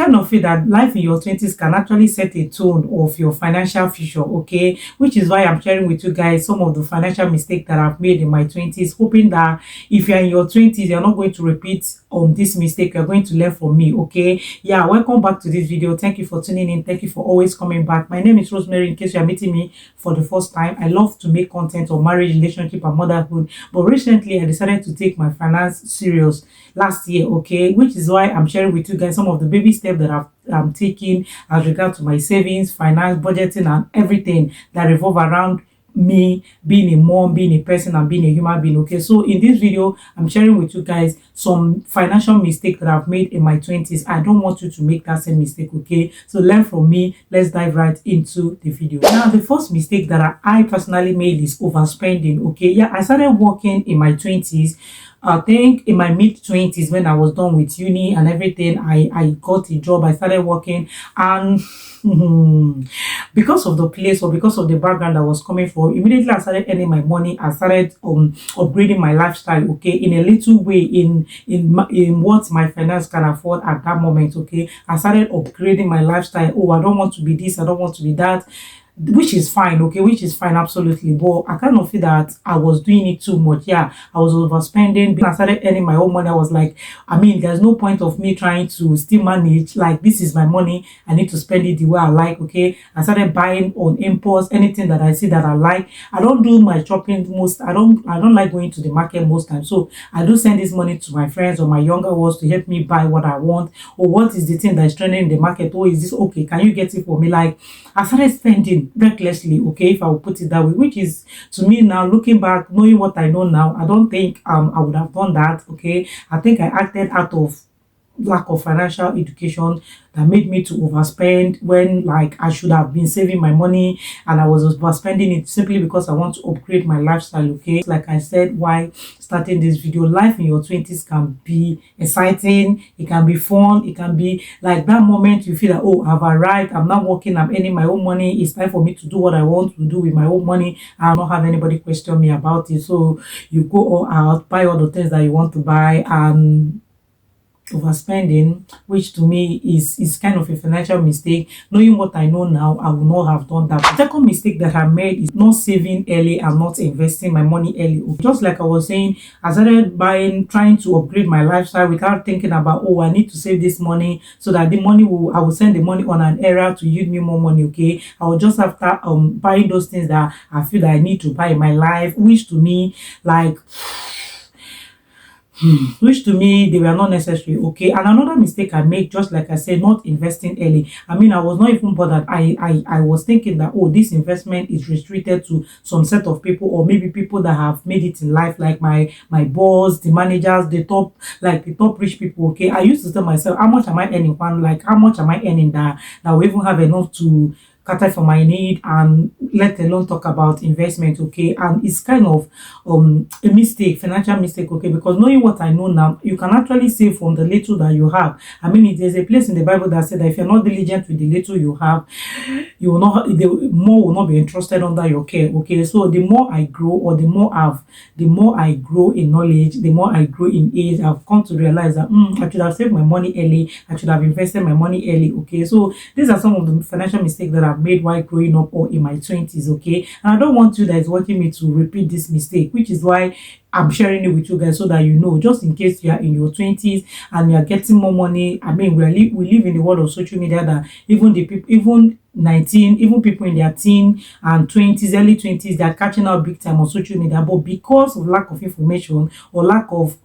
kind of feel that life in your 20s can actually set a tone of your financial future, okay? Which is why I'm sharing with you guys some of the financial mistakes that I've made in my 20s, hoping that if you're in your 20s, you're not going to repeat on this mistake. You're going to learn from me, okay? Yeah, welcome back to this video. Thank you for tuning in. Thank you for always coming back. My name is Rosemary. In case you are meeting me for the first time, I love to make content on marriage, relationship, and motherhood. But recently, I decided to take my finance serious last year, okay? Which is why I'm sharing with you guys some of the baby steps that I'm taking as regard to my savings, finance, budgeting, and everything that revolve around me being a mom, being a person, and being a human being, okay? So in this video, I'm sharing with you guys some financial mistakes that I've made in my 20s. I don't want you to make that same mistake, okay? So learn from me. Let's dive right into the video. Now, the first mistake that I personally made is overspending, okay? Yeah, I started working in my 20s. I think in my mid-20s, when I was done with uni and everything, I got a job. I started working, and because of the place or because of the background I was coming from, immediately I started earning my money. I started upgrading my lifestyle, okay, in a little way, in what my finance can afford at that moment, okay. I started upgrading my lifestyle. Oh, I don't want to be this, I don't want to be that, which is fine, okay, which is fine, absolutely. But I kind of feel that I was doing it too much. Yeah, I was overspending. When I started earning my own money, I was like, I mean, there's no point of me trying to still manage. Like, this is my money, I need to spend it the way I like, okay. I started buying on impulse anything that I see that I like. I don't do my shopping most. I don't like going to the market most times. So I do send this money to my friends or my younger ones to help me buy what I want, or what is the thing that is trending in the market. Oh, is this okay? Can you get it for me? Like, I started spending recklessly, okay, if I will put it that way, which is, to me now, looking back, knowing what I know now, I don't think I would have done that, okay. I think I acted out of lack of financial education that made me to overspend when, like, I should have been saving my money, and I was overspending it simply because I want to upgrade my lifestyle, okay. Like I said, why starting this video, life in your 20s can be exciting, it can be fun, it can be like that moment you feel that, oh, I've arrived, I'm not working, I'm earning my own money, it's time for me to do what I want to do with my own money. I don't have anybody question me about it. So you go all out, buy all the things that you want to buy, and overspending, which to me is kind of a financial mistake. Knowing what I know now, I would not have done that. The second mistake that I made is not saving early and not investing my money early. Just like I was saying, I started buying, trying to upgrade my lifestyle without thinking about, oh, I need to save this money so that the money I will send the money on an era to yield me more money, okay. I will just after buying those things that I feel that I need to buy in my life, which to me, like, which to me, they were not necessary, okay. And another mistake I made, just like I said, not investing early. I mean, I was not even bothered. I was thinking that, oh, this investment is restricted to some set of people, or maybe people that have made it in life, like my boss, the managers, the top, like the top rich people, okay. I used to tell myself, how much am I earning? Like, how much am I earning that will even have enough to cater for my need, and let alone talk about investment, okay. And it's kind of a mistake, financial mistake, okay, because knowing what I know now, you can actually save from the little that you have. I mean, there's a place in the Bible that said that if you're not diligent with the little you have, you will not, the more will not be entrusted under your care, okay. So the more I grow, or the more I grow in knowledge, the more I grow in age, I've come to realize that I should have saved my money early, I should have invested my money early, okay. So these are some of the financial mistakes that I've made while growing up or in my 20s, okay. And I don't want you that is watching me to repeat this mistake, which is why I'm sharing it with you guys, so that you know, just in case you are in your 20s and you are getting more money. I mean, we live in the world of social media that even the people, even 19, even people in their teen and 20s, early 20s, they are catching out big time on social media. But because of lack of information, or lack of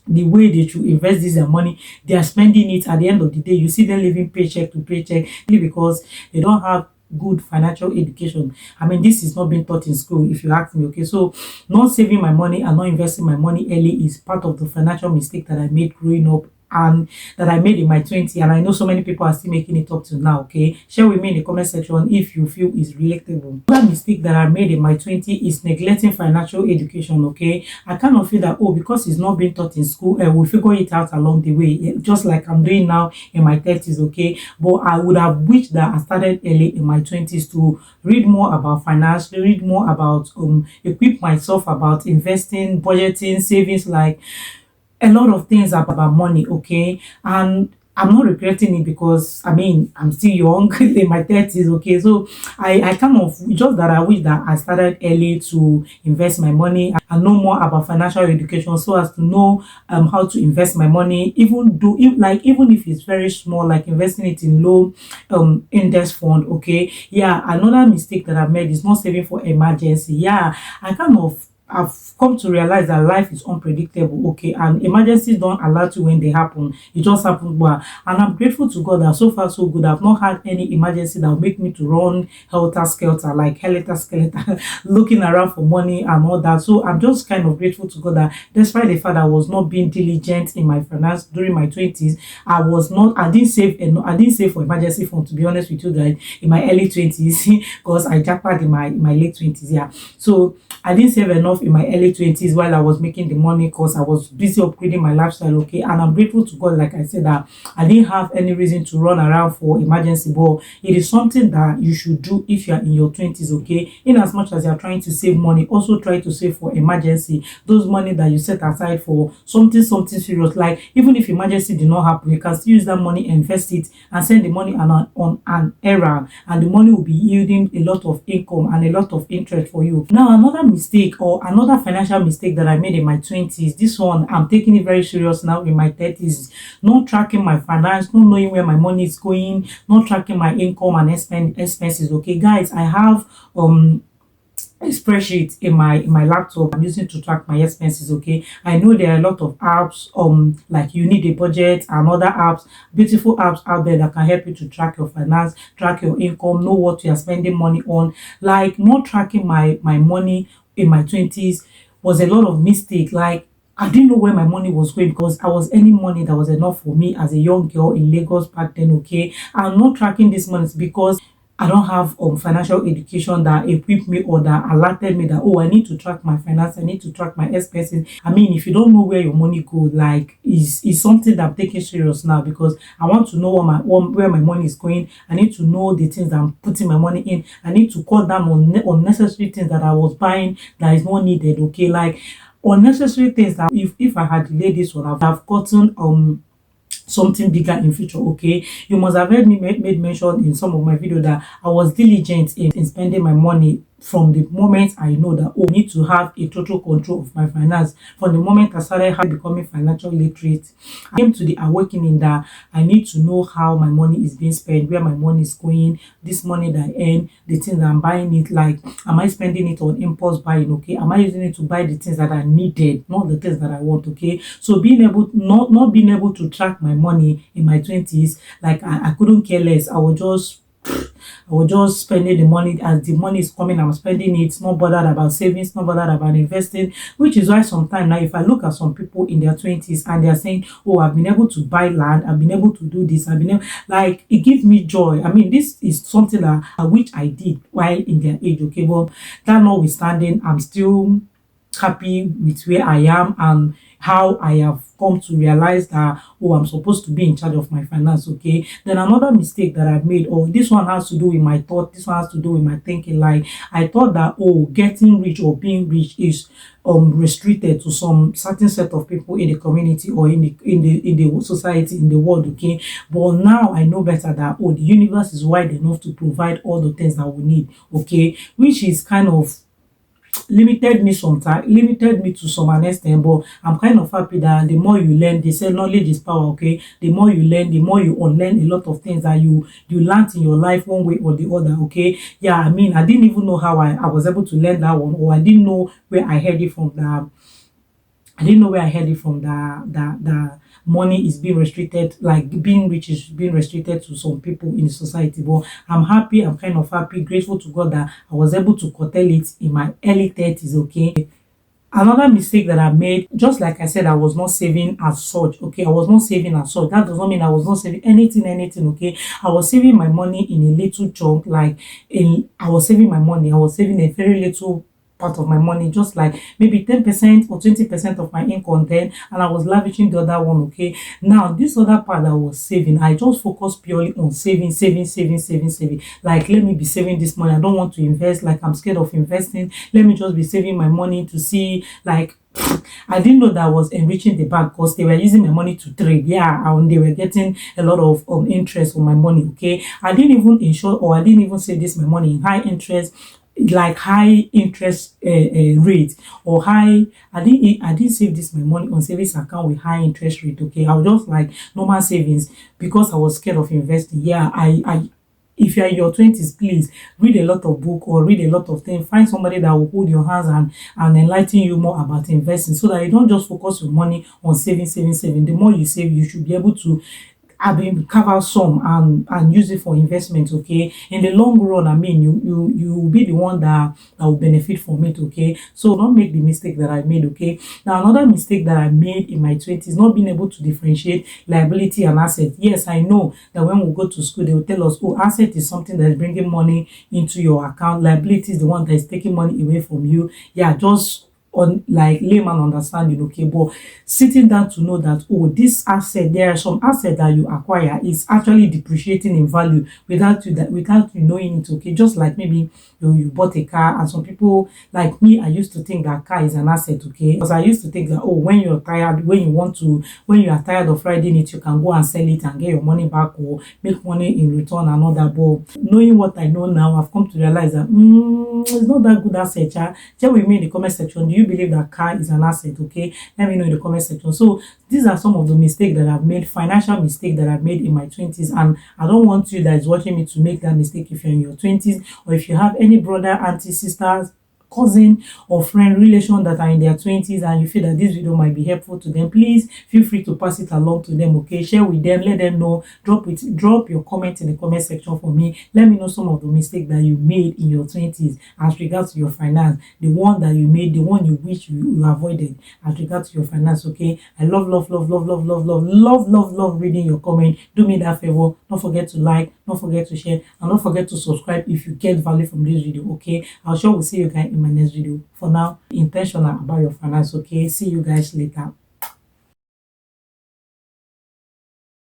the way they should invest this their money, they are spending it. At the end of the day, you see them living paycheck to paycheck, because they don't have good financial education. I mean, this is not being taught in school, if you ask me, okay. So not saving my money and not investing my money early is part of the financial mistake that I made growing up, and that I made in my 20s, and I know so many people are still making it up to now, okay. Share with me in the comment section if you feel is relatable. Another mistake that I made in my 20s is neglecting financial education, okay. I kind of feel that, oh, because it's not being taught in school, we'll figure it out along the way, just like I'm doing now in my 30s, okay. But I would have wished that I started early in my 20s to read more about finance, read more about equip myself about investing, budgeting, savings, like a lot of things about money, okay. And I'm not regretting it because I mean I'm still young in my 30s, okay. So I kind of just that I wish that I started early to invest my money and know more about financial education so as to know how to invest my money, even though if like even if it's very small, like investing it in low index fund, okay. Yeah, another mistake that I've made is not saving for emergency. Yeah, I kind of I've come to realize that life is unpredictable, okay, and emergencies don't alert you when they happen. It just happens, but and I'm grateful to God that so far so good. I've not had any emergency that will make me to run helter skelter, like helter skelter, looking around for money and all that. So I'm just kind of grateful to God that despite the fact that I was not being diligent in my finance during my 20s, I didn't save enough, I didn't save for emergency fund, to be honest with you guys, in my early 20s because I jackpot in my late 20s. Yeah. So I didn't save enough in my early 20s while I was making the money because I was busy upgrading my lifestyle, okay. And I'm grateful to God, like I said, that I didn't have any reason to run around for emergency, but it is something that you should do if you're in your 20s, okay. In as much as you're trying to save money, also try to save for emergency. Those money that you set aside for something serious, like even if emergency did not happen, you can still use that money, invest it, and send the money on an errand, and the money will be yielding a lot of income and a lot of interest for you. Now, another mistake or another financial mistake that I made in my 20s, this one I'm taking it very serious now in my 30s, not tracking my finance, not knowing where my money is going, not tracking my income and expenses, okay. Guys, I have a spreadsheet in my laptop I'm using to track my expenses, okay. I know there are a lot of apps like You Need a Budget and other apps, beautiful apps out there that can help you to track your finance, track your income, know what you are spending money on. Like not tracking my money in my 20s was a lot of mistake. Like I didn't know where my money was going because I was earning money that was enough for me as a young girl in Lagos back then, okay. I'm not tracking this money because I don't have financial education that equipped me or that alerted me that, oh, I need to track my finance, I need to track my expenses. I mean, if you don't know where your money goes, like is something that I'm taking serious now because I want to know where my money is going. I need to know the things that I'm putting my money in. I need to cut down on unnecessary things that I was buying that is not needed, okay. Like unnecessary things that if I had delayed this one, I've gotten something bigger in future, okay. You must have heard me made mention in some of my video that I was diligent in spending my money from the moment I know that, oh, I need to have a total control of my finance. From the moment I started becoming financial literate, I came to the awakening that I need to know how my money is being spent, where my money is going, this money that I earn, the things that I'm buying it, like am I spending it on impulse buying, okay. Am I using it to buy the things that are needed, not the things that I want, okay. So being able not being able to track my money in my 20s, like I couldn't care less. I was just spending the money as the money is coming. I'm spending it, not bothered about savings, not bothered about investing. Which is why sometimes now, if I look at some people in their 20s and they're saying, "Oh, I've been able to buy land, I've been able to do this, I've been able," like it gives me joy. I mean, this is something that which I did while in their age, okay. But that notwithstanding, I'm still happy with where I am and how I have come to realize that, oh, I'm supposed to be in charge of my finance, okay. Then another mistake that I've made, or this one has to do with my thought, this one has to do with my thinking. Like I thought that, oh, getting rich or being rich is restricted to some certain set of people in the community or in the society, in the world, okay. But now I know better that, oh, the universe is wide enough to provide all the things that we need, okay, which is kind of limited me to some extent. But I'm kind of happy that the more you learn, they say knowledge is power, okay. The more you learn, the more you unlearn a lot of things that you learned in your life one way or the other, okay. Yeah, I mean, I didn't even know how I was able to learn that one, or I didn't know where I heard it from. That I didn't know where I heard it from, that money is being restricted, like being rich is being restricted to some people in the society. But I'm happy, I'm kind of happy, grateful to God that I was able to curtail it in my early 30s, okay. Another mistake that I made, just like I said, I was not saving as such, okay. I was not saving as such. That does not mean I was not saving anything, okay. I was saving my money in a little chunk, like I was saving my money, I was saving a very little part of my money, just like maybe 10% or 20% of my income then, and I was lavishing the other one. Okay, now this other part that I was saving, I just focus purely on saving. Like, let me be saving this money. I don't want to invest, like I'm scared of investing. Let me just be saving my money to see, like, I didn't know that I was enriching the bank, because they were using my money to trade. Yeah, and they were getting a lot of interest on my money. Okay, I didn't even insure, or I didn't even save this my money in high interest, like high interest rate, or high. I didn't save this my money on savings account with high interest rate. Okay, I was just like normal savings, because I was scared of investing. Yeah, I if you're in your 20s, please read a lot of book or read a lot of things. Find somebody that will hold your hands and enlighten you more about investing, so that you don't just focus your money on saving. The more you save, you should be able to, I mean, carve out some and use it for investment. Okay, in the long run, I mean, you will be the one that will benefit from it. Okay, so don't make the mistake that I made. Okay, now another mistake that I made in my 20s, not being able to differentiate liability and asset. Yes, I know that when we go to school, they will tell us, oh, asset is something that is bringing money into your account, liability is the one that is taking money away from you. Yeah, just on like layman understanding. Okay, but sitting down to know that, oh, this asset, there are some asset that you acquire is actually depreciating in value without you knowing it. Okay, just like maybe you bought a car, and some people like me, I used to think that car is an asset. Okay, because I used to think that, oh, when you're tired, when you are tired of riding it, you can go and sell it and get your money back, or make money in return and all that. But knowing what I know now, I've come to realize that it's not that good asset. Share with me in the comment section, do you believe that car is an asset? Okay, let me know in the comment section. So these are some of the mistakes that I've made, financial mistake that I've made in my 20s, and I don't want you that is watching me to make that mistake if you're in your 20s, or if you have any brother, auntie, sisters, cousin or friend relation that are in their 20s, and you feel that this video might be helpful to them, please feel free to pass it along to them. Okay, share with them, let them know, drop your comment in the comment section for me. Let me know some of the mistakes that you made in your 20s as regards to your finance, the one that you made, the one you wish you avoided as regards to your finance. Okay, I love reading your comment. Do me that favor, don't forget to like, don't forget to share, and don't forget to subscribe if you get value from this video. Okay, I'll sure will see you guys in my next video. For now, be intentional about your finance. Okay, see you guys later.